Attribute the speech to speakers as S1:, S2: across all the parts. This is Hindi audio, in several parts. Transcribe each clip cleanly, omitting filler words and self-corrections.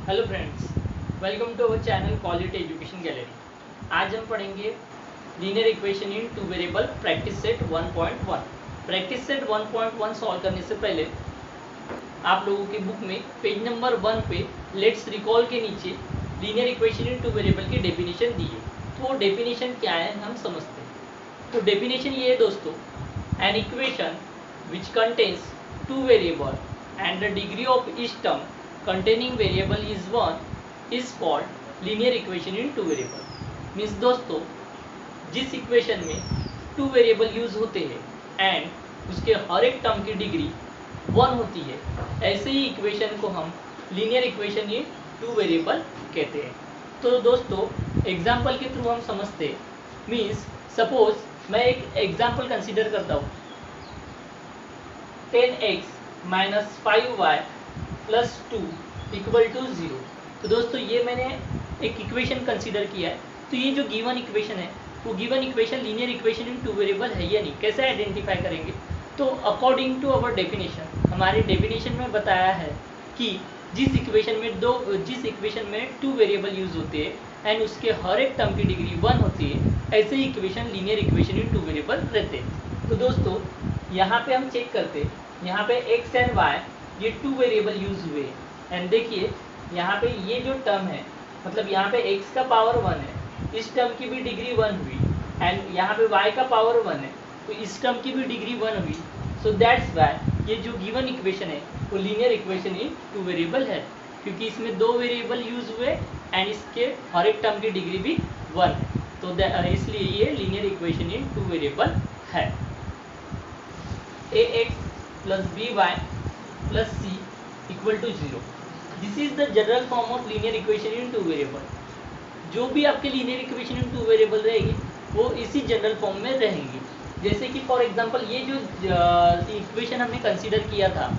S1: Hello friends, welcome to our channel quality education gallery. आज हम पढ़ेंगे linear equation in two variable practice set 1.1। Practice set 1.1 solve करने से पहले आप लोगों की बुक में पेज नंबर 1 पे लेट्स रिकॉल के नीचे linear equation in two variable की डेफिनेशन दी है। तो वो डेफिनेशन क्या है हम समझते हैं। तो डेफिनेशन ये है दोस्तों, an equation which contains two variable and the degree of each term containing variable is 1 is called linear equation in two variable। Means दोस्तों, जिस इक्वेशन में टू वेरिएबल यूज होते हैं एंड उसके हर एक टर्म की डिग्री 1 होती है, ऐसे ही इक्वेशन को हम linear equation in two variable कहते हैं। तो दोस्तों, एग्जाम्पल के थ्रू हम समझते हैं। मीन्स सपोज मैं एक एग्जाम्पल कंसिडर करता हूँ, 10x minus 5y plus 2 equal to 0। तो दोस्तों, ये मैंने एक इक्वेशन कंसीडर किया है। तो ये जो गिवन इक्वेशन है वो given equation linear equation in two variable है या नहीं, कैसे आइडेंटिफाई करेंगे। तो अकॉर्डिंग टू अवर डेफिनेशन, हमारे डेफिनेशन में बताया है कि जिस इक्वेशन में टू वेरिएबल यूज होते हैं एंड उसके हर एक टर्म की डिग्री 1 होती है, ऐसे ही equation linear equation in two variable रहते हैं। तो दोस्तों, यहाँ पे हम चेक करते हैं, यहाँ पे x एंड y ये टू वेरिएबल यूज हुए एंड देखिए यहाँ पे ये जो टर्म है, मतलब यहाँ पे x का पावर 1 है, इस टर्म की भी डिग्री 1 हुई एंड यहाँ पे y का पावर 1 है, तो इस टर्म की भी डिग्री 1 हुई। सो दैट्स वाई ये जो गिवन इक्वेशन है वो linear equation in two variable है, क्योंकि इसमें दो वेरिएबल यूज हुए एंड इसके हर एक टर्म की डिग्री भी 1 है। तो इसलिए ये linear equation in two variable है। ax plus by plus c equal to 0। This is the general form of linear equation in two variable. जो भी आपके linear equation in two variable रहेगी वो इसी जनरल फॉर्म में रहेंगी। जैसे कि फॉर एग्जांपल ये जो इक्वेशन हमने कंसीडर किया था,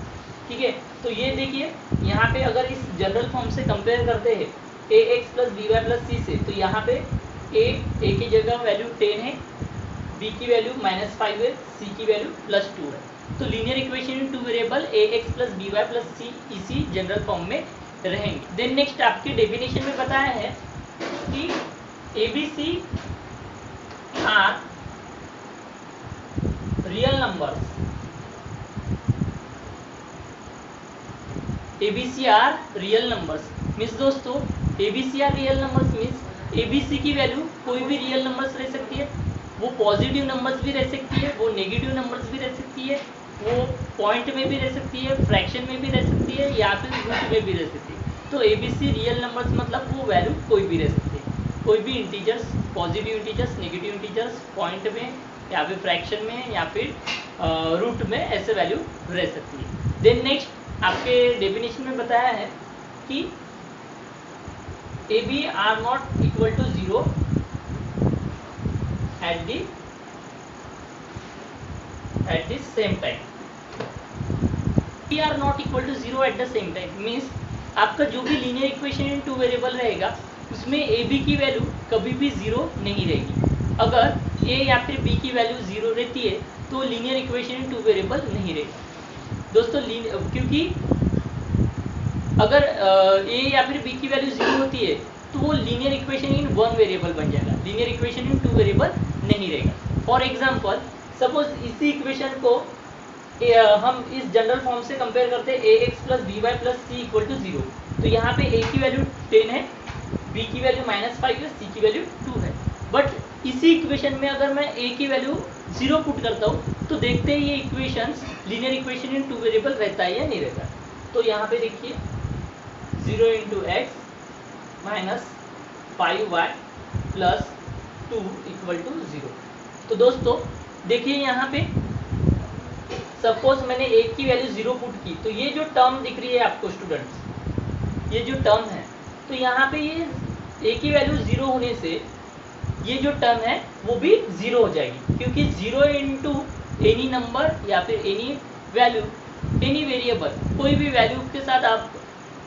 S1: ठीक है, तो ये देखिए यहाँ पे अगर इस जनरल फॉर्म से कंपेयर करते हैं ax plus by plus c से, तो यहाँ पे a की जगह वैल्यू 10 है, b की वैल्यू -5 है, c की वैल्यू +2 है। तो linear equation in two variable ax plus by plus c इसी जनरल फॉर्म में रहेंगे। देन नेक्स्ट आपके डेफिनेशन में बताया है कि abc are real numbers. abc are real numbers means दोस्तों, abc are real numbers means abc की वैल्यू कोई भी रियल नंबर्स रह सकती है, वो पॉजिटिव नंबर्स भी रह सकती है, वो नेगेटिव नंबर्स भी रह सकती है, वो पॉइंट में भी रह सकती है, फ्रैक्शन में भी रह सकती है, या फिर रूट में भी रह सकती है। तो abc रियल नंबर्स मतलब वो वैल्यू कोई भी रह सकती है, कोई भी integers, positive integers, negative integers, point में या फिर फ्रैक्शन में या फिर रूट में ऐसे वैल्यू रह सकती है। देन नेक्स्ट आपके डेफिनेशन में बताया है कि ab are not equal to 0 at the same time। b are not equal to 0 at the same time means आपका जो भी linear equation in two variable रहेगा उसमें a b की वैल्यू कभी भी 0 नहीं रहेगी। अगर a या फिर b की वैल्यू 0 रहती है तो linear equation in two variable नहीं रहेगा दोस्तों, क्योंकि अगर a या फिर b की वैल्यू 0 होती है तो वो linear equation in one variable बन जाएगा, linear equation in two variable नहीं रहेगा। फॉर एग्जाम्पल सपोज इसी इक्वेशन को हम इस जनरल फॉर्म से कंपेयर करते हैं ax plus by plus c equal to 0। तो यहाँ पे a की वैल्यू 10 है, b की वैल्यू -5 है, c की वैल्यू 2 है। बट इसी इक्वेशन में अगर मैं a की वैल्यू 0 पुट करता हूँ तो देखते हैं ये equations linear equation in two variable रहता है या नहीं रहता। तो यहाँ पे देखिए 0 into X minus 5y plus 2 equal to 0। तो दोस्तों देखिए यहाँ पे सपोज मैंने a की वैल्यू 0 पुट की, तो ये जो टर्म दिख रही है आपको स्टूडेंट्स, ये जो टर्म है, तो यहाँ पे ये a की वैल्यू 0 होने से ये जो टर्म है वो भी 0 हो जाएगी, क्योंकि 0 इंटू एनी नंबर या फिर एनी वैल्यू, एनी वेरिएबल, कोई भी वैल्यू के साथ आप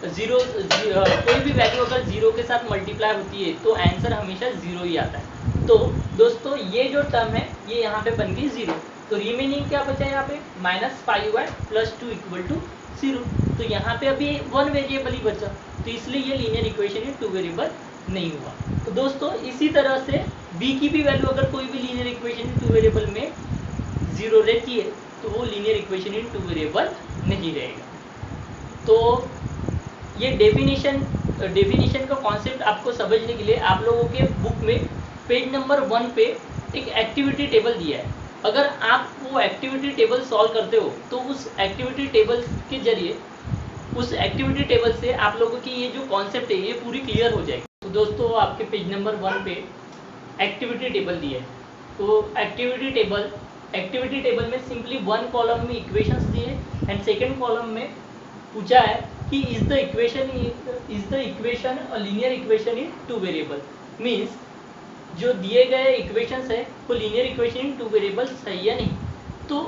S1: कोई भी वैल्यू अगर 0 के साथ मल्टीप्लाई होती है तो आंसर हमेशा 0 ही आता है। तो दोस्तों ये जो टर्म है ये यहाँ पे बन गई 0। तो रिमेनिंग क्या बचा यहाँ पे -5y प्लस 2 इक्वल टू 0। तो यहाँ पे अभी वन वेरिएबल ही बचा, तो इसलिए ये linear equation in two variable नहीं हुआ। तो दोस्तों इसी तरह से b की भी वैल्यू अगर कोई भी linear equation in two variable में 0 रहती है तो वो linear equation in two variable नहीं रहेगा। तो ये डेफिनेशन का कॉन्सेप्ट आपको समझने के लिए आप लोगों के बुक में पेज नंबर 1 पे एक एक्टिविटी टेबल दिया है। अगर आप वो एक्टिविटी टेबल सॉल्व करते हो तो उस एक्टिविटी टेबल के जरिए उस एक्टिविटी टेबल से आप लोगों की ये जो कॉन्सेप्ट है ये पूरी क्लियर हो जाएगी। तो दोस्तों आपके पेज नंबर 1 पे एक्टिविटी टेबल दिया है। तो एक्टिविटी टेबल में सिंपली 1 कॉलम में इक्वेशंस दिए एंड सेकेंड कॉलम में पूछा है कि is the equation a linear equation in two variable. Means जो दिए गए इक्वेशंस है वो linear equation in two variable है या नहीं। तो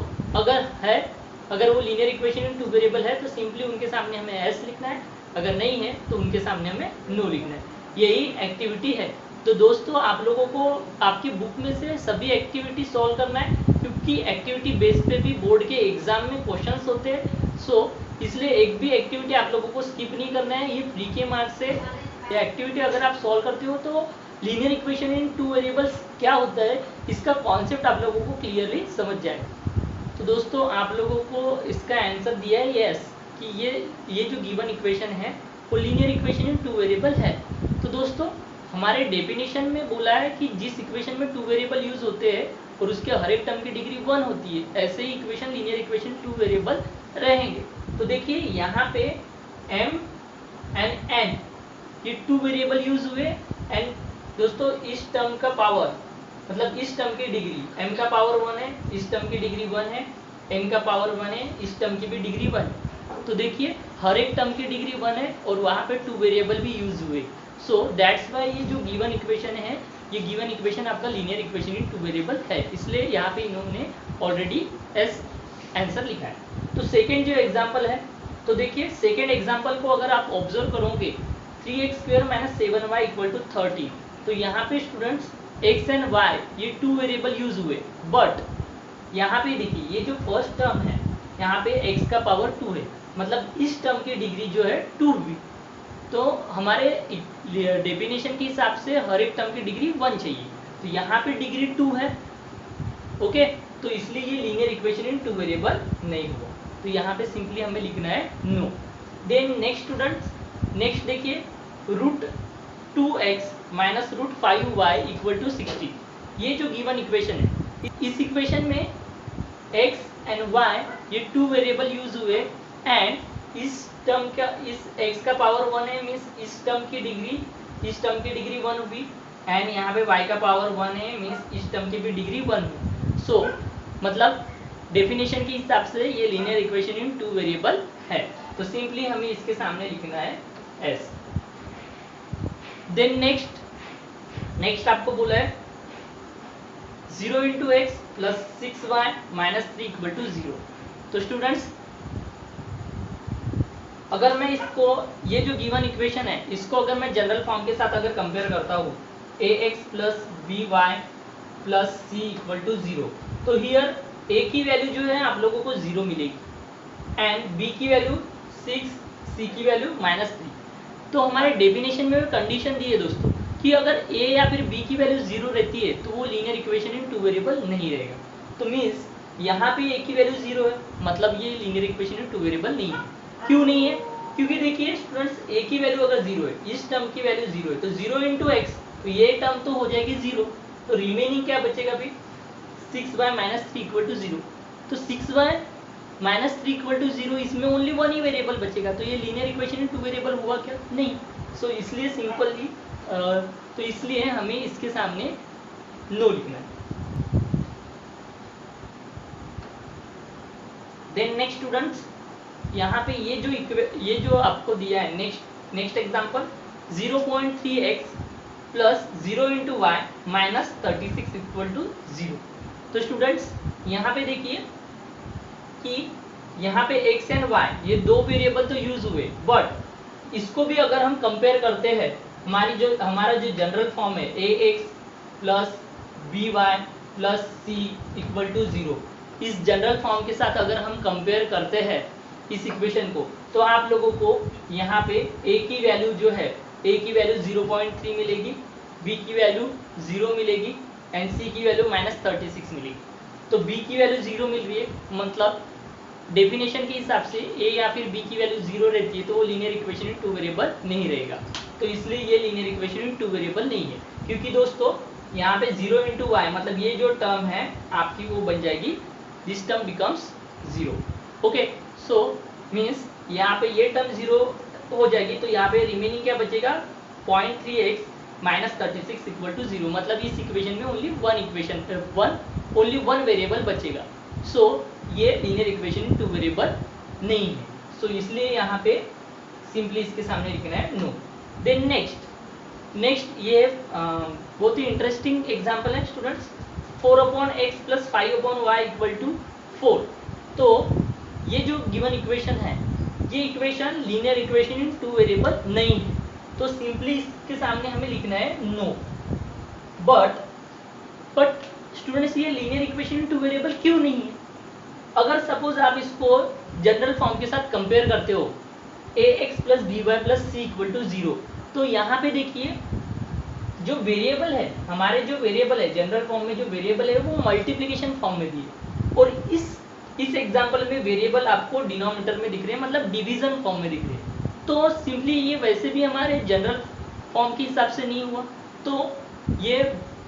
S1: अगर वो linear equation in two variable है तो सिंपली उनके सामने हमें एस लिखना है, अगर नहीं है तो उनके सामने हमें नो लिखना है। यही एक्टिविटी है। तो दोस्तों आप लोगों को आपकी बुक में से सभी एक्टिविटी सॉल्व करना है, क्योंकि एक्टिविटी बेस पे भी बोर्ड के एग्जाम में क्वेश्चंस होते हैं। सो इसलिए एक भी एक्टिविटी आप लोगों को स्किप नहीं करना है, ये फ्री के मार्क्स से। ये एक्टिविटी अगर आप सॉल्व करते हो तो linear equation in two variables क्या होता है इसका कॉन्सेप्ट आप लोगों को क्लियरली समझ जाएगा। तो दोस्तों आप लोगों को इसका आंसर दिया है यस कि ये जो गिवन इक्वेशन है वो linear equation in two variable है। तो दोस्तों हमारे डेफिनेशन में बोला है कि जिस इक्वेशन में टू वेरिएबल यूज होते हैं और उसके हर एक टर्म की डिग्री 1 होती है, ऐसे ही equation linear equation two variable रहेंगे। तो देखिए यहाँ पे m एंड n ये टू वेरिएबल यूज हुए एंड दोस्तों इस टर्म का पावर मतलब इस टर्म की डिग्री m का पावर 1 है, इस टर्म की डिग्री 1 है, n का पावर 1 है, इस टर्म की भी डिग्री 1 है। तो देखिए हर एक टर्म की डिग्री 1 है और वहाँ पे टू वेरिएबल भी यूज हुए। सो दैट्स वाई ये जो गिवन इक्वेशन है ये गिवन इक्वेशन आपका linear equation in two variable है, इसलिए यहाँ पे इन्होंने ऑलरेडी एस आंसर लिखा है। तो सेकेंड जो एग्जाम्पल है, तो देखिए सेकेंड एग्जाम्पल को अगर आप ऑब्जर्व करोगे 3x² - 7y = 30। तो यहाँ पे स्टूडेंट्स x एंड y ये टू वेरिएबल यूज हुए, बट यहाँ पे देखिए ये जो फर्स्ट टर्म है यहाँ पे x का पावर 2 है, मतलब इस टर्म की डिग्री जो है 2 हुई। तो हमारे डेफिनेशन के हिसाब से हर एक टर्म की डिग्री 1 चाहिए, तो यहाँ पे डिग्री 2 है। ओके, तो इसलिए ये linear equation in two variable नहीं हुआ। तो यहाँ पे सिंपली हमें लिखना है no. Then next students, next देखिए √2x - √5y = 60। ये जो गिवन इक्वेशन है इस इक्वेशन में x एंड y ये टू वेरिएबल यूज हुए एंड इस टर्म का इस x का पावर 1 है, मीन्स इस टर्म की डिग्री 1 हुई एंड यहाँ पे y का पावर 1 है, मीन्स इस टर्म की भी डिग्री 1 हुई। सो मतलब डेफिनेशन के हिसाब से ये linear equation in two variable है। तो सिंपली हमें इसके सामने लिखना है s। देन नेक्स्ट आपको बोला है 0 × x + 6y - 3 = 0। तो स्टूडेंट्स अगर मैं इसको ये जो गिवन इक्वेशन है इसको अगर मैं जनरल फॉर्म के साथ अगर कंपेयर करता हूँ ax + by + c = 0, तो हियर a की वैल्यू जो है आप लोगों को 0 मिलेगी एंड b की वैल्यू 6, c की वैल्यू -3। तो हमारे डेफिनेशन में कंडीशन दी है दोस्तों कि अगर a या फिर b की वैल्यू 0 रहती है तो वो linear equation in two variable नहीं रहेगा। तो मीन्स यहाँ पे a की वैल्यू 0 है, मतलब ये linear equation in two variable नहीं है। क्यों नहीं है? क्योंकि देखिए स्टूडेंट्स a की वैल्यू अगर 0 है, इस टर्म की वैल्यू 0 है, तो 0 × x तो ये टर्म तो हो जाएगी 0, तो रिमेनिंग क्या बचेगा भी 6y - 3 = 0। तो 6y - 3 = 0, इसमें ओनली 1 ही वेरिएबल बचेगा, तो ये linear equation in two variable हुआ क्या? नहीं। सो इसलिए सिंपली तो इसलिए हमें इसके सामने नो लिखना है। देन नेक्स्ट स्टूडेंट्स यहाँ पे ये जो आपको दिया है नेक्स्ट एग्जांपल 0.3x + 0 × y - 36 = 0। तो स्टूडेंट्स यहाँ पे देखिए कि यहाँ पे x एंड y ये दो वेरिएबल तो यूज हुए, बट इसको भी अगर हम कंपेयर करते हैं हमारा जो जनरल फॉर्म है ax + by + c = 0, इस जनरल फॉर्म के साथ अगर हम कंपेयर करते हैं इस इक्वेशन को, तो आप लोगों को यहाँ पे a की वैल्यू जो है, a की वैल्यू 0.3 मिलेगी, b की वैल्यू 0 मिलेगी एंड c की वैल्यू -36 मिलेगी। तो b की वैल्यू 0 मिल रही है, मतलब डेफिनेशन के हिसाब से a या फिर b की वैल्यू 0 रहती है तो वो linear equation in two variable नहीं रहेगा। तो इसलिए ये linear equation in two variable नहीं है, क्योंकि दोस्तों यहाँ पे 0 × y मतलब ये जो टर्म है आपकी वो बन जाएगी, this term becomes 0। Okay, so means यहाँ पे ये टर्म 0 हो जाएगी, तो यहाँ पे रिमेनिंग क्या बचेगा, 0.3x - 36 = 0। मतलब इस इक्वेशन में ओनली वन वेरिएबल बचेगा। सो ये linear equation in two variable नहीं है। सो इसलिए यहाँ पे सिंपली इसके सामने लिखना है नो। देन नेक्स्ट ये बहुत ही इंटरेस्टिंग एग्जांपल है स्टूडेंट्स, 4/x + 5/y = 4। तो ये जो गिवन इक्वेशन है, ये equation linear equation in two variable नहीं है, तो सिंपली इसके सामने हमें लिखना है नो। बट स्टूडेंट्स ये linear equation in two variable क्यों नहीं है? अगर सपोज आप इसको जनरल फॉर्म के साथ कंपेयर करते हो, ax + by + c = 0, तो यहाँ पे देखिए जो वेरिएबल है, हमारे जो वेरिएबल है जनरल फॉर्म में, जो वेरिएबल है वो मल्टीप्लिकेशन फॉर्म में दी है, और इस एग्जांपल में वेरिएबल आपको डिनोमिनेटर में दिख रहे हैं, मतलब डिवीजन फॉर्म में दिख रहे हैं। तो सिंपली ये वैसे भी हमारे जनरल फॉर्म के हिसाब से नहीं हुआ, तो ये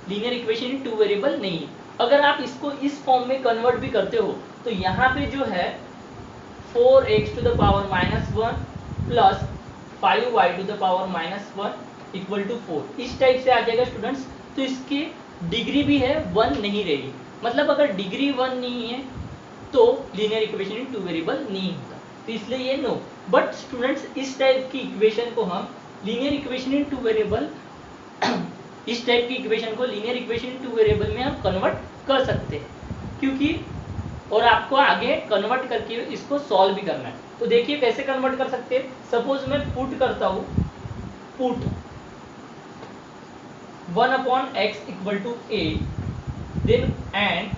S1: linear equation in two variable नहीं है। अगर आप इसको इस फॉर्म में कन्वर्ट भी करते हो, तो यहाँ पे जो है 4x⁻⁻1 + 5y⁻⁻1 = 4, इस टाइप से आ जाएगा स्टूडेंट्स। तो इसकी डिग्री भी है 1 नहीं रहेगी, मतलब अगर डिग्री 1 नहीं है तो linear equation in two variable नहीं होता, तो इसलिए ये नो। बट स्टूडेंट्स इस टाइप की इक्वेशन को हम linear equation in two variable इस टाइप की इक्वेशन को linear equation in two variable में हम कन्वर्ट कर सकते हैं, क्योंकि और आपको आगे कन्वर्ट करके इसको सॉल्व भी करना है। तो देखिए कैसे कन्वर्ट कर सकते हैं। सपोज मैं पुट करता हूँ, put 1/x = a, then and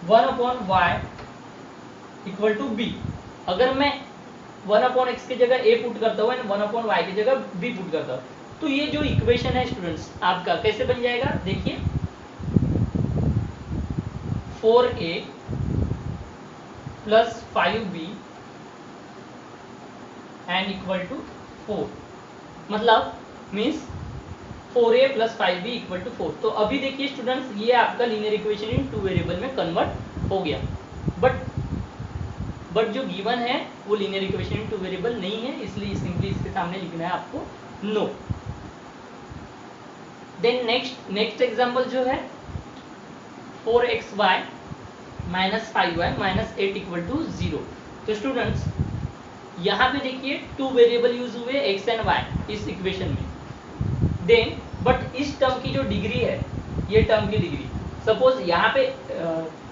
S1: 1/y = b। अगर मैं 1/x की जगह a पुट करता हूँ एंड 1/y की जगह b पुट करता हूँ, तो ये जो इक्वेशन है स्टूडेंट्स आपका कैसे बन जाएगा, देखिए 4a + 5b = 4, मतलब मीन्स 4a + 5b = 4। तो अभी देखिए स्टूडेंट्स ये आपका linear equation in two variable में कन्वर्ट हो गया। बट जो गिवन है वो linear equation in two variable नहीं है, इसलिए सिंपली इसके सामने लिखना है आपको नो। देन नेक्स्ट एग्जांपल जो है 4xy - 5y - 8 = 0। तो स्टूडेंट्स यहाँ पे देखिए 2 वेरिएबल यूज हुए x एंड y इस इक्वेशन में। देन बट इस टर्म की जो डिग्री है, ये टर्म की डिग्री, सपोज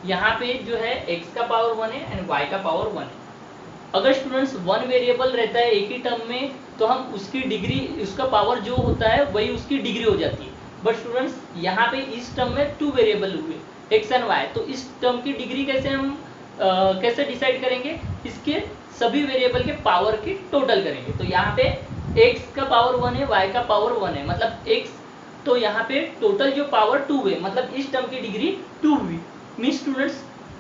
S1: यहाँ पे जो है x का पावर 1 है एंड y का पावर 1 है। अगर स्टूडेंट्स 1 वेरिएबल रहता है एक ही टर्म में, तो हम उसकी डिग्री, उसका पावर जो होता है वही उसकी डिग्री हो जाती है। बट स्टूडेंट्स यहाँ पे इस टर्म में 2 वेरिएबल हुए x एंड y, तो इस टर्म की डिग्री कैसे हम कैसे डिसाइड करेंगे, इसके सभी वेरिएबल के पावर की टोटल करेंगे। तो यहाँ पे x का पावर 1 है, y का पावर 1 है, मतलब x, तो यहाँ पे टोटल जो पावर 2 है, मतलब इस टर्म की डिग्री 2 हुई। मीन्स स्टूडेंट्स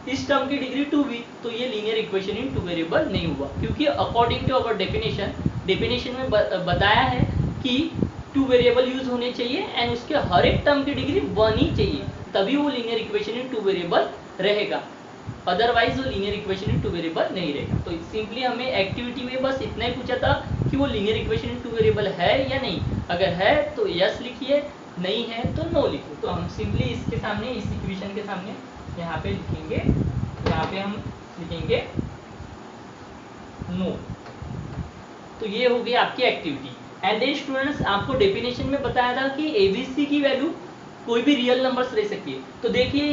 S1: इस टर्म की डिग्री 2 हुई, तो ये linear equation in two variable नहीं हुआ, क्योंकि अकॉर्डिंग टू अवर डेफिनेशन में बताया है कि 2 वेरिएबल यूज होने चाहिए एंड उसके हर एक टर्म की डिग्री 1 ही चाहिए, तभी वो linear equation in two variable रहेगा, अदरवाइज वो linear equation in two variable नहीं रहेगा। तो सिंपली हमें एक्टिविटी में बस इतना ही पूछा था कि वो linear equation in two variable है या नहीं। अगर है तो यस लिखिए, नहीं है तो नो लिखिए। तो हम सिंपली इसके सामने, इस इक्वेशन के सामने यहाँ पे लिखेंगे, यहाँ पे हम लिखेंगे नो। तो ये हो गई आपकी एक्टिविटी। एंड देन स्टूडेंट्स आपको डेफिनेशन में बताया था कि एबीसी की वैल्यू कोई भी रियल नंबर्स रह सकती है। तो देखिए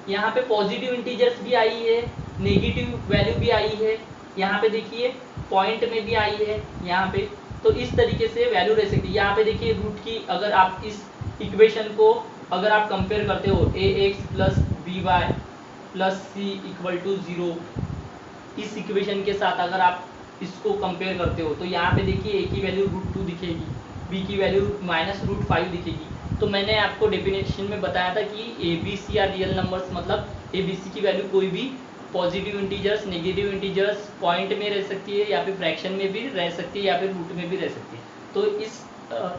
S1: यहाँ पे पॉजिटिव इंटीजर्स भी आई है, नेगेटिव वैल्यू भी आई है, यहाँ पे देखिए पॉइंट में भी आई है यहाँ पे। तो इस तरीके से वैल्यू रह सकती है। यहाँ पे देखिए रूट की, अगर आप इस इक्वेशन को अगर आप कंपेयर करते हो ax + by plus C equal to 0, इस इक्वेशन के साथ अगर आप इसको कंपेयर करते हो तो यहाँ पे देखिए ए की वैल्यू √2 दिखेगी, बी की वैल्यू -√5 दिखेगी। तो मैंने आपको डेफिनेशन में बताया था कि A B C are real numbers, मतलब ए बी सी की वैल्यू कोई भी positive integers, negative integers, point में रह सकती है या फिर फ्रैक्शन में भी रह सकती है या फिर रूट में भी रह सकती है।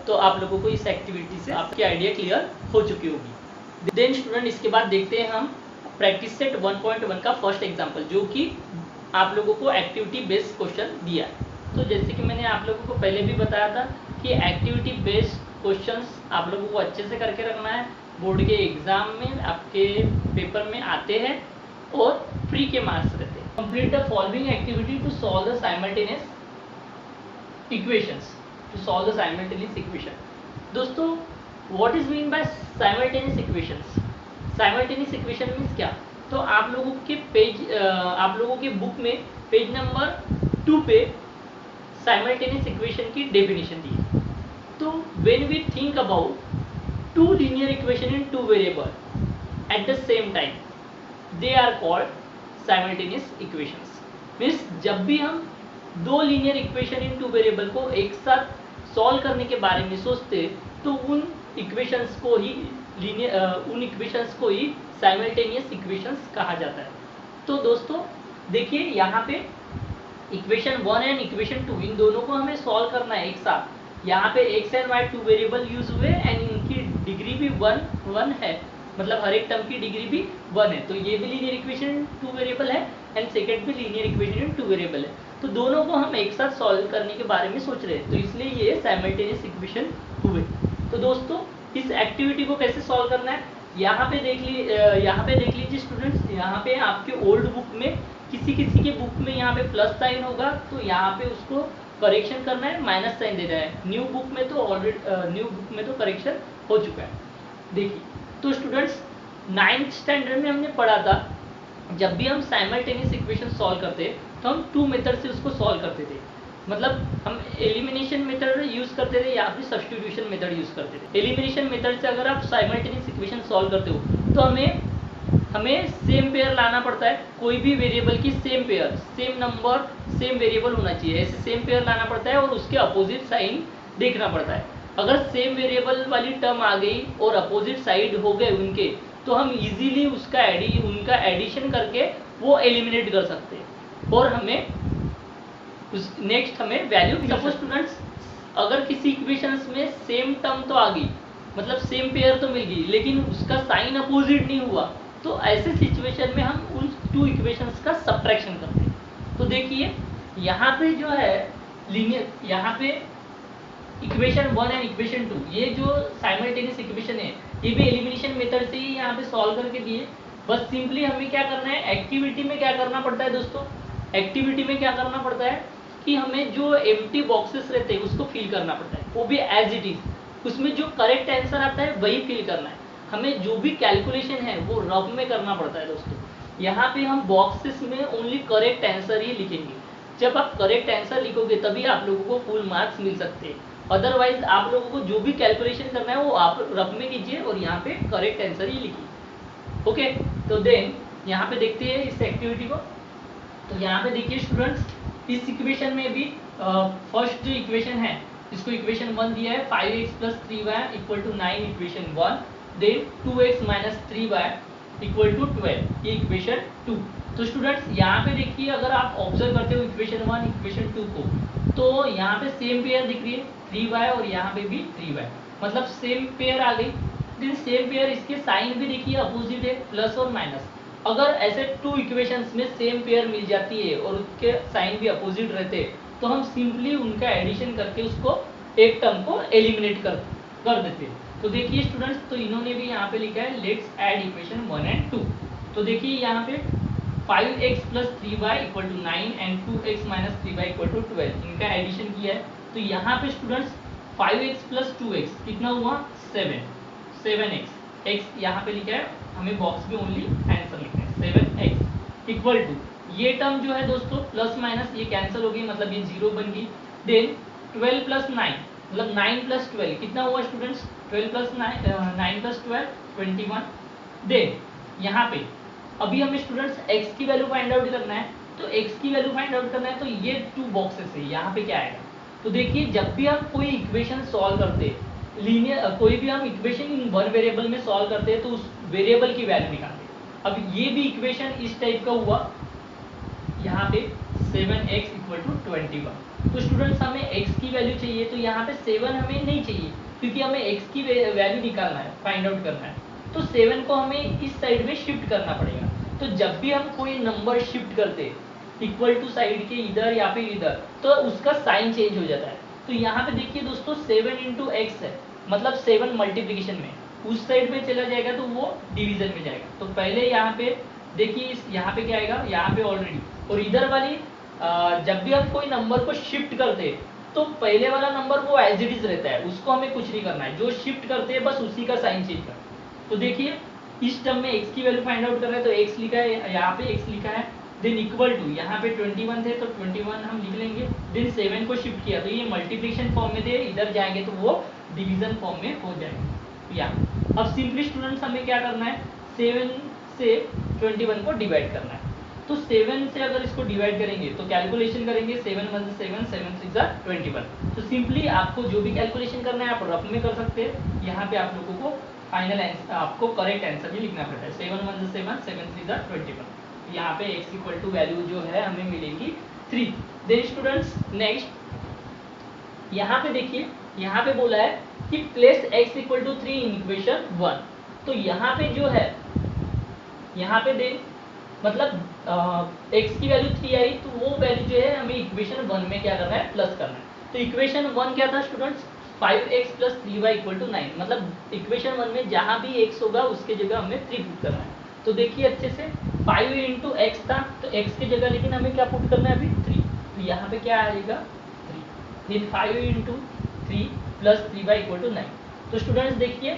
S1: तो आप लोगों को इस एक्टिविटी से आपकी आइडिया क्लियर हो चुकी होगी। देन स्टूडेंट इसके बाद देखते हैं हम प्रैक्टिस सेट 1.1 का फर्स्ट एग्जाम्पल, जो कि आप लोगों को एक्टिविटी बेस्ड क्वेश्चन दिया है। तो जैसे कि मैंने आप लोगों को पहले भी बताया था कि एक्टिविटी बेस्ड क्वेश्चंस आप लोगों को अच्छे से करके रखना है। बोर्ड के एग्जाम में आपके पेपर में आते हैं और फ्री के मार्क्स रहते हैं। Complete the following activity to solve the simultaneous equations. दोस्तों what is mean by simultaneous equations? Simultaneous equation means क्या? तो आप लोगों के बुक में पेज नंबर 2 पे साइमल्टेनियस इक्वेशन की डेफिनेशन दी है। तो when we think about two linear equation in two variable at the same time, they are called simultaneous equations. Means जब भी हम दो linear equation in two variable को एक साथ सॉल्व करने के बारे में सोचते तो उन इक्वेशंस को ही साइमल्टेनियस इक्वेशंस कहा जाता है। तो दोस्तों देखिए यहाँ पे इक्वेशन 1 एंड इक्वेशन 2, इन दोनों को हमें सॉल्व करना है एक साथ। यहाँ पे x and y 2 variable use हुए एंड इनकी डिग्री भी 1 है, मतलब हर एक टर्म की डिग्री भी 1 है। तो ये भी लीनियर इक्वेशन 2 वेरिएबल है एंड सेकंड भी लीनियर इक्वेशन इन 2 वेरिएबल है। तो दोनों को हम एक साथ सॉल्व करने के बारे में सोच रहे हैं, तो इसलिए ये साइमल्टेनियस इक्वेशन हुए। तो दोस्तों इस एक्टिविटी को कैसे सॉल्व करना है, यहाँ पे देख लीजिए स्टूडेंट्स। यहाँ पे आपके ओल्ड बुक में किसी के बुक में यहाँ पे प्लस साइन होगा, तो यहाँ पे उसको करेक्शन करना है, माइनस साइन देना है। न्यू बुक में तो करेक्शन हो चुका है। देखिए तो स्टूडेंट्स 9th स्टैंडर्ड में हमने पढ़ा था, जब भी हम साइमल्टेनियस इक्वेशन सॉल्व करते तो हम 2 मेथड से उसको सॉल्व करते थे। मतलब हम एलिमिनेशन मेथड यूज़ करते थे या फिर सब्स्टिट्यूशन मेथड यूज़ करते थे। एलिमिनेशन मेथड से अगर आप साइमल्टेनियस इक्वेशन सॉल्व करते हो तो हमें सेम पेयर लाना पड़ता है। कोई भी वेरिएबल की same pair, same number, same variable होना चाहिए, ऐसे सेम पेयर लाना पड़ता है और उसके अपोजिट साइन देखना पड़ता है। अगर सेम वेरिएबल वाली टर्म आ गई और अपोजिट साइड हो गए उनके, तो हम इजीली उनका एडिशन करके वो एलिमिनेट कर सकते हैं और हमें नेक्स्ट वैल्यू। सपोज स्टूडेंट्स अगर किसी इक्वेशंस में सेम टर्म तो आ गई, मतलब सेम पेयर तो मिल गई, लेकिन उसका साइन अपोजिट नहीं हुआ, तो ऐसे सिचुएशन में हम उन 2 इक्वेशंस का सब्ट्रैक्शन करते हैं। तो देखिए यहाँ पे जो है लीनियर, यहाँ पे इक्वेशन 1 एंड इक्वेशन 2, ये जो साइमल्टेनियस इक्वेशन है ये भी एलिमिनेशन मेथड से ही यहाँ पे सॉल्व करके दिए। बस सिंपली हमें क्या करना है, एक्टिविटी में क्या करना पड़ता है दोस्तों, एक्टिविटी में क्या करना पड़ता है कि हमें जो एम्प्टी बॉक्सेस रहते हैं उसको फिल करना पड़ता है, वो भी एज इट इज। उसमें जो करेक्ट आंसर आता है वही फिल करना है। हमें जो भी कैलकुलेशन है वो रफ में करना पड़ता है दोस्तों। यहाँ पे हम बॉक्सेस में ओनली करेक्ट आंसर ही लिखेंगे। जब आप करेक्ट आंसर लिखोगे तभी आप लोगों को फुल मार्क्स मिल सकते हैं। अदरवाइज आप लोगों को जो भी कैलकुलेशन करना है वो आप रफ में कीजिए और यहाँ पे करेक्ट आंसर ही लिखिए। ओके, तो देन यहाँ पे देखते हैं इस एक्टिविटी को। तो यहाँ पे देखिए स्टूडेंट्स, इस इक्वेशन में भी फर्स्ट जो इक्वेशन है इसको इक्वेशन 1 दिया है 5x + 3y = 9, equation 1। Then 2x - 3y = 12, ये इक्वेशन 2। तो स्टूडेंट्स यहाँ पे देखिए, अगर आप ऑब्जर्व करते हो इक्वेशन 1 इक्वेशन 2 को, तो यहाँ पे सेम पेयर दिख रही है 3y और यहाँ पे भी 3y, मतलब सेम पेयर आ गई। देन सेम पेयर, इसके साइन भी देखिए अपोजिट है, प्लस और माइनस। अगर ऐसे 2 इक्वेशंस में सेम पेयर मिल जाती है और उसके साइन भी अपोजिट रहते हैं, तो हम सिंपली उनका एडिशन करके उसको एक टर्म को एलिमिनेट कर देते हैं। तो देखिए स्टूडेंट्स, तो इन्होंने भी यहाँ पे लिखा है लेट्स ऐड इक्वेशन 1 एंड 2। तो देखिए यहाँ पे 5x + 3y = 9 and 2x - 3y = 12, इनका एडिशन किया है। तो यहाँ पे स्टूडेंट्स 5x + 2x कितना हुआ 7x, x यहाँ पे लिखा है, हमें बॉक्स में ओनली आंसर लिखना है 7x = ये टर्म जो है दोस्तों प्लस माइनस ये कैंसिल हो गई, मतलब ये 0 बन गई। देन 12 + 9 मतलब 9 + 12 कितना हुआ स्टूडेंट्स, 12 + 9 + 12 21। देन यहाँ पे अभी हमें स्टूडेंट्स x की वैल्यू फाइंड आउट करना है, तो x की वैल्यू फाइंड आउट करना है तो ये 2 बॉक्सेस है, यहाँ पे क्या आएगा? तो देखिए जब भी हम कोई इक्वेशन सॉल्व करते हैं लीनियर, कोई भी हम इक्वेशन इन वन वेरिएबल में सॉल्व करते हैं तो उस वेरिएबल की वैल्यू निकालते हैं। अब ये भी इक्वेशन इस टाइप का हुआ, यहाँ पे 7x = 21। तो स्टूडेंट्स हमें x की वैल्यू चाहिए, तो यहाँ पे 7 हमें नहीं चाहिए क्योंकि हमें x की वैल्यू निकालना है, फाइंड आउट करना है। तो 7 को हमें इस साइड में शिफ्ट करना पड़ेगा। तो जब भी हम कोई नंबर शिफ्ट करते इक्वल टू साइड के इधर या फिर इधर, तो उसका साइन चेंज हो जाता है। तो यहाँ पे देखिए दोस्तों 7 × x है, मतलब 7 मल्टीप्लिकेशन में, उस साइड में चला जाएगा तो वो डिवीजन में जाएगा। तो पहले यहाँ पे देखिए इस यहाँ पे क्या आएगा, यहाँ पे ऑलरेडी, और इधर वाली जब भी हम कोई नंबर को शिफ्ट करते हैं तो पहले वाला नंबर वो एज इट इज रहता है, उसको हमें कुछ नहीं करना है, जो शिफ्ट करते हैं बस उसी का साइन चेंज करना है। तो देखिए इस टर्म में x की वैल्यू फाइंड आउट कर रहे हैं तो x लिखा है, यहाँ पे x लिखा है, देन इक्वल टू यहाँ पे 21 थे तो 21 हम लिख लेंगे, देन 7 को शिफ्ट किया तो ये मल्टीप्लिकेशन फॉर्म में थे, इधर जाएंगे तो वो डिवीजन फॉर्म में हो जाएगा। या अब सिंपली स्टूडेंट्स हमें क्या करना है, 7 से 21 को डिवाइड करना है। तो 7 से अगर इसको डिवाइड करेंगे तो कैलकुलेशन करेंगे, 7 × 7 7 × 6 = 21। तो सिंपली आपको जो भी कैलकुलेशन करना है आप रफ में कर सकते हैं, यहाँ पे आप लोगों को फाइनल आंसर, आपको करेक्ट आंसर भी लिखना पड़ता है। 7 × 7 7 × 3 = 21। यहाँ पे x = वैल्यू जो है हमें मिलेगी 3। देन स्टूडेंट्स नेक्स्ट यहाँ पे देखिए, यहाँ पे बोला है कि प्लेस x = 3 इन इक्वेशन 1। तो यहाँ पे जो है, यहाँ पे देन मतलब x की वैल्यू 3 आई तो वो वैल्यू जो है हमें इक्वेशन 1 में क्या करना है, प्लस करना है। तो इक्वेशन 1 क्या था स्टूडेंट्स, 5x + 3y = 9, मतलब इक्वेशन 1 में जहाँ भी x होगा उसके जगह हमें 3 पुट करना है। तो देखिए अच्छे से 5 × x था तो x की जगह लेकिन हमें क्या पुट करना है अभी 3, तो यहाँ पे क्या आएगा 3, फिर 5 × 3 + 3y = 9। तो स्टूडेंट्स देखिए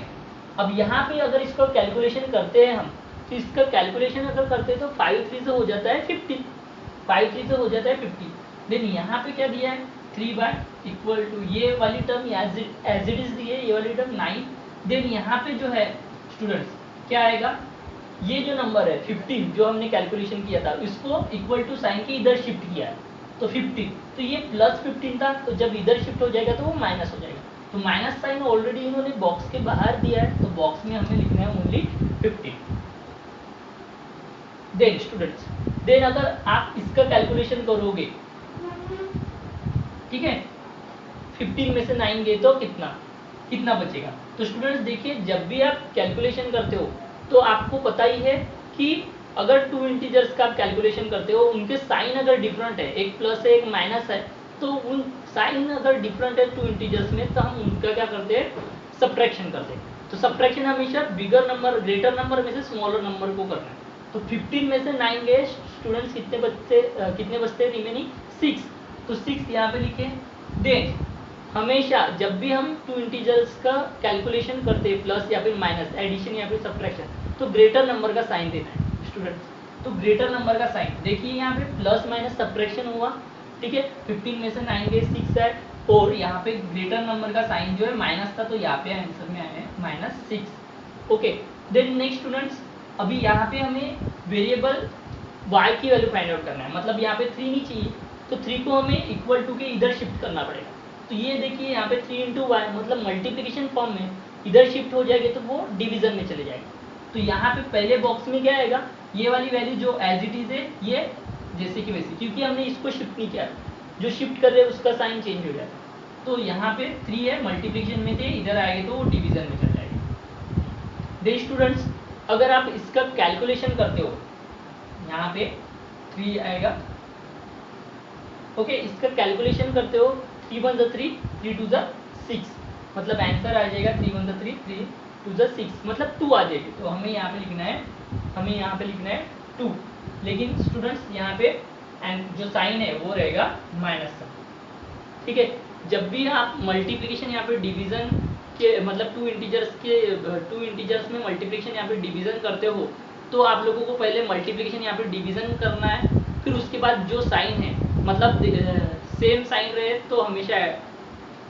S1: अब यहाँ पे अगर इसको कैलकुलेशन करते हैं हम, तो इसका कैलकुलेशन अगर करते हैं तो 5 3 से हो जाता है 50, 5 3 से हो जाता है 50। देन यहाँ पे क्या दिया है 3 = ये वाली टर्म एज इट इज दी है, ये वाली टर्म 9। देन यहाँ पे जो है स्टूडेंट्स क्या आएगा, ये जो नंबर है 15 जो हमने कैलकुलेशन किया था इसको इक्वल टू साइन के इधर शिफ्ट किया है तो 15, तो ये +15 था, तो जब इधर शिफ्ट हो जाएगा तो वो माइनस हो जाएगा। तो माइनस साइन ऑलरेडी इन्होंने बॉक्स के बाहर दिया है, तो बॉक्स में हमें लिखना है ओनली 15। देन स्टूडेंट्स देन अगर आप इसका कैलकुलेशन करोगे, ठीक है, 15 में से 9 गए तो कितना बचेगा। तो स्टूडेंट्स देखिए जब भी आप कैलकुलेशन करते हो तो आपको पता ही है कि अगर 2 इंटीजर्स का आप कैलकुलेशन करते हो उनके साइन अगर डिफरेंट है, एक प्लस है एक माइनस है, तो उन साइन अगर डिफरेंट है 2 इंटीजर्स में तो हम उनका क्या करते हैं, सब्ट्रैक्शन करते हैं। तो सब्ट्रैक्शन हमेशा बिगर नंबर ग्रेटर नंबर में से स्मॉलर नंबर को करना है। तो 15 में से 9 गए स्टूडेंट्स, कितने बचते रिमेनिंग 6, तो 6 यहाँ पे लिखे। देन हमेशा जब भी हम 2 इंटीजर्स का कैलकुलेशन करते हैं प्लस या फिर माइनस, एडिशन या फिर सब्ट्रैक्शन, तो ग्रेटर नंबर का साइन देना है स्टूडेंट्स। तो ग्रेटर नंबर का साइन देखिए यहाँ पे प्लस माइनस सब्ट्रैक्शन हुआ, ठीक है, 15 में से 9 गए 6 है, और यहाँ पे ग्रेटर नंबर का साइन जो है माइनस था, तो यहाँ पे आंसर में आया है -6। ओके, देन नेक्स्ट स्टूडेंट्स अभी यहाँ पे हमें वेरिएबल y की वैल्यू फाइंड आउट करना है, मतलब यहाँ पे 3 नहीं चाहिए, तो 3 को हमें इक्वल टू के इधर शिफ्ट करना पड़ेगा। तो ये देखिए यहाँ पे 3 × y मतलब मल्टीप्लिकेशन फॉर्म में इधर शिफ्ट हो जाएगी तो वो डिवीजन में चले जाएगा। तो यहाँ पे पहले बॉक्स में क्या आएगा, ये वाली वैल्यू जो एज इट इज है ये जैसे कि वैसे, क्योंकि हमने इसको शिफ्ट नहीं किया, जो शिफ्ट कर रहे हैं उसका साइन चेंज हो जाता है। तो यहाँ पे 3 है, मल्टीप्लिकेशन में थे, इधर आएगा तो वो डिवीजन में चल जाएगा। दे स्टूडेंट्स अगर आप इसका कैलकुलेशन करते हो, यहाँ पे 3 आएगा, ओके, इसका कैलकुलेशन करते हो 3 × 1 = 3, 3 × 2 = 6, मतलब आंसर आ जाएगा 3 × 1 = 3, 3 × 2 = 6, मतलब 2 आ जाएगी। तो हमें यहाँ पे लिखना है 2, लेकिन स्टूडेंट्स यहाँ पे जो साइन है वो रहेगा माइनस का, ठीक है। जब भी आप मल्टीप्लिकेशन यहाँ पे डिवीजन के मतलब 2 इंटीजर्स में मल्टीप्लिकेशन यहाँ पे डिवीजन करते हो, तो आप लोगों को पहले मल्टीप्लिकेशन यहाँ पे डिवीजन करना है, फिर उसके बाद जो साइन है मतलब सेम साइन रहे तो हमेशा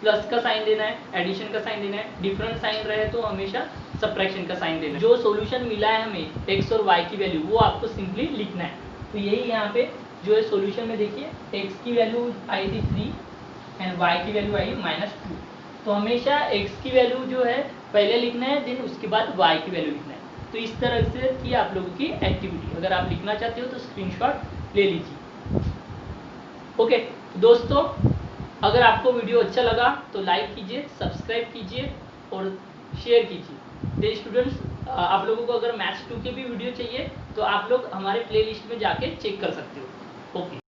S1: प्लस का साइन देना है, एडिशन का साइन देना है, डिफरेंट साइन रहे तो हमेशा सब्ट्रैक्शन का साइन देना। जो सॉल्यूशन मिला है हमें एक्स और वाई की वैल्यू वो आपको सिंपली लिखना है। तो यही यहाँ पे जो है सॉल्यूशन में देखिए एक्स की वैल्यू आई थी 3 एंड वाई की वैल्यू आई -2। तो हमेशा एक्स की वैल्यू जो है पहले लिखना है, देन उसके बाद वाई की वैल्यू लिखना है। तो इस तरह से थी आप लोगों की एक्टिविटी। अगर आप लिखना चाहते हो तो स्क्रीनशॉट ले लीजिए। ओके दोस्तों, अगर आपको वीडियो अच्छा लगा तो लाइक कीजिए, सब्सक्राइब कीजिए और शेयर कीजिए। तो स्टूडेंट्स, आप लोगों को अगर मैथ्स 2 के भी वीडियो चाहिए तो आप लोग हमारे प्लेलिस्ट में जाके चेक कर सकते हो। ओके।